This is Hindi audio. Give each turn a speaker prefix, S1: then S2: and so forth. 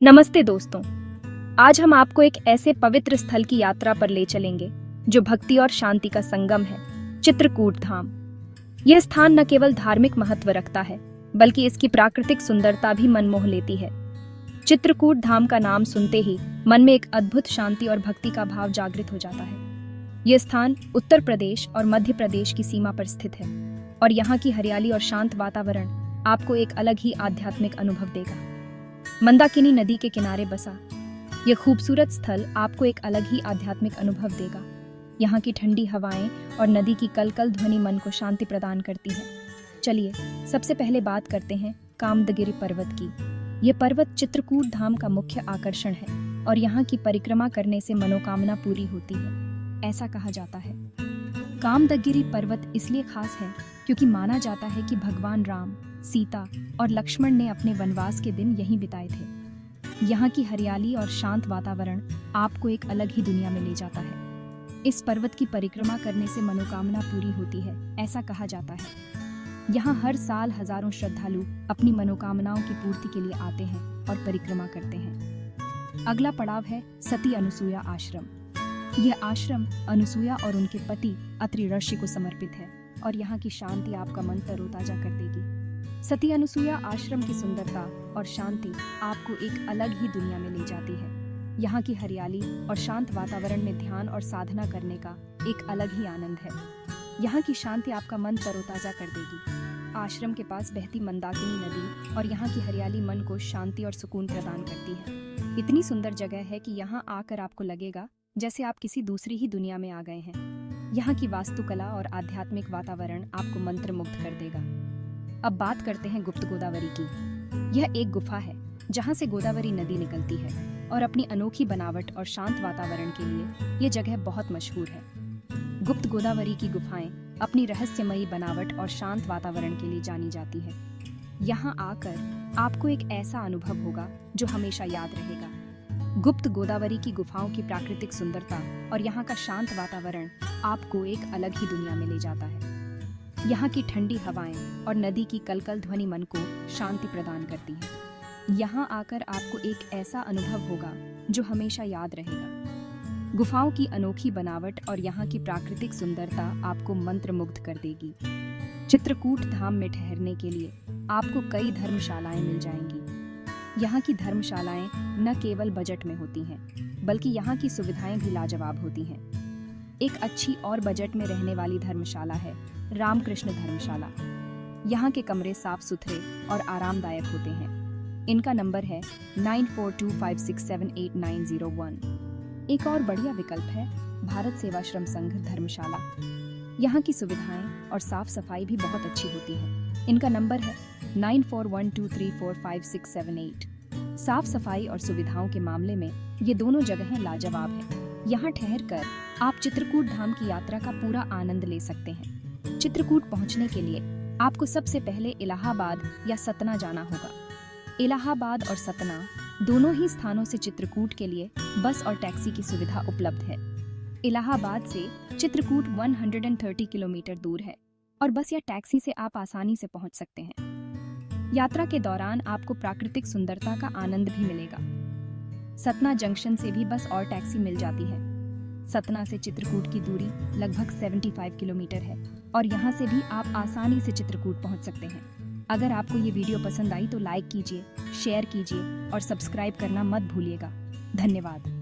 S1: नमस्ते दोस्तों। आज हम आपको एक ऐसे पवित्र स्थल की यात्रा पर ले चलेंगे जो भक्ति और शांति का संगम है, चित्रकूट धाम। यह स्थान न केवल धार्मिक महत्व रखता है, बल्कि इसकी प्राकृतिक सुंदरता भी मन मोह लेती है। चित्रकूट धाम का नाम सुनते ही मन में एक अद्भुत शांति और भक्ति का भाव जागृत हो जाता है। यह स्थान उत्तर प्रदेश और मध्य प्रदेश की सीमा पर स्थित है और यहाँ की हरियाली और शांत वातावरण आपको एक अलग ही आध्यात्मिक अनुभव देगा। मंदाकिनी नदी के किनारे बसा यह खूबसूरत स्थल आपको एक अलग ही आध्यात्मिक अनुभव देगा। यहाँ की ठंडी हवाएं और नदी की कलकल ध्वनि मन को शांति प्रदान करती है। चलिए सबसे पहले बात करते हैं कामदगिरि पर्वत की। यह पर्वत चित्रकूट धाम का मुख्य आकर्षण है और यहाँ की परिक्रमा करने से मनोकामना पूरी होती है, ऐसा कहा जाता है। कामदगिरि पर्वत इसलिए खास है क्योंकि माना जाता है कि भगवान राम, सीता और लक्ष्मण ने अपने वनवास के दिन यहीं बिताए थे। यहाँ की हरियाली और शांत वातावरण आपको एक अलग ही दुनिया में ले जाता है। इस पर्वत की परिक्रमा करने से मनोकामना पूरी होती है, ऐसा कहा जाता है। यहाँ हर साल हजारों श्रद्धालु अपनी मनोकामनाओं की पूर्ति के लिए आते हैं और परिक्रमा करते हैं। अगला पड़ाव है सती अनुसुईया आश्रम। यह आश्रम अनुसुईया और उनके पति अत्रि ऋषि को समर्पित है और यहाँ की शांति आपका मन तरोताजा कर देगी। सती अनुसुईया आश्रम की सुंदरता और शांति आपको एक अलग ही दुनिया में ले जाती है। यहाँ की हरियाली और शांत वातावरण में ध्यान और साधना करने का एक अलग ही आनंद है। यहाँ की शांति आपका मन तरोताजा कर देगी। आश्रम के पास बहती मंदाकिनी नदी और यहाँ की हरियाली मन को शांति और सुकून प्रदान करती है। इतनी सुंदर जगह है कि यहाँ आकर आपको लगेगा जैसे आप किसी दूसरी ही दुनिया में आ गए हैं। यहाँ की वास्तुकला और आध्यात्मिक वातावरण आपको मंत्रमुग्ध कर देगा। अब बात करते हैं गुप्त गोदावरी की। यह एक गुफा है जहाँ से गोदावरी नदी निकलती है और अपनी अनोखी बनावट और शांत वातावरण के लिए ये जगह बहुत मशहूर है। गुप्त गोदावरी की गुफाएं अपनी रहस्यमयी बनावट और शांत वातावरण के लिए जानी जाती है। यहाँ आकर आपको एक ऐसा अनुभव होगा जो हमेशा याद रहेगा। गुप्त गोदावरी की गुफाओं की प्राकृतिक सुंदरता और यहाँ का शांत वातावरण आपको एक अलग ही दुनिया में ले जाता है। यहाँ की ठंडी हवाएं और नदी की कलकल ध्वनि मन को शांति प्रदान करती है। यहाँ आकर आपको एक ऐसा अनुभव होगा जो हमेशा याद रहेगा। गुफाओं की अनोखी बनावट और यहाँ की प्राकृतिक सुंदरता आपको मंत्रमुग्ध कर देगी। चित्रकूट धाम में ठहरने के लिए आपको कई धर्मशालाएं मिल जाएंगी। यहाँ की धर्मशालाएं न केवल बजट में होती हैं, बल्कि यहाँ की सुविधाएं भी लाजवाब होती हैं। एक अच्छी और बजट में रहने वाली धर्मशाला है रामकृष्ण धर्मशाला। यहाँ के कमरे साफ सुथरे और आरामदायक होते हैं। इनका नंबर है 9425678901। एक और बढ़िया विकल्प है भारत सेवाश्रम संघ धर्मशाला। यहाँ की सुविधाएं और साफ सफाई भी बहुत अच्छी होती है। इनका नंबर है 9412345678। साफ सफाई और सुविधाओं के मामले में ये दोनों जगहें लाजवाब हैं। यहाँ ठहरकर आप चित्रकूट धाम की यात्रा का पूरा आनंद ले सकते हैं। चित्रकूट पहुँचने के लिए आपको सबसे पहले इलाहाबाद या सतना जाना होगा। इलाहाबाद और सतना दोनों ही स्थानों से चित्रकूट के लिए बस और टैक्सी की सुविधा उपलब्ध है। इलाहाबाद से चित्रकूट 130 किलोमीटर दूर है और बस या टैक्सी से आप आसानी से पहुंच सकते हैं। यात्रा के दौरान आपको प्राकृतिक सुंदरता का आनंद भी मिलेगा। सतना जंक्शन से भी बस और टैक्सी मिल जाती है। सतना से चित्रकूट की दूरी लगभग 75 किलोमीटर है और यहाँ से भी आप आसानी से चित्रकूट पहुँच सकते हैं। अगर आपको ये वीडियो पसंद आई तो लाइक कीजिए, शेयर कीजिए और सब्सक्राइब करना मत भूलिएगा। धन्यवाद।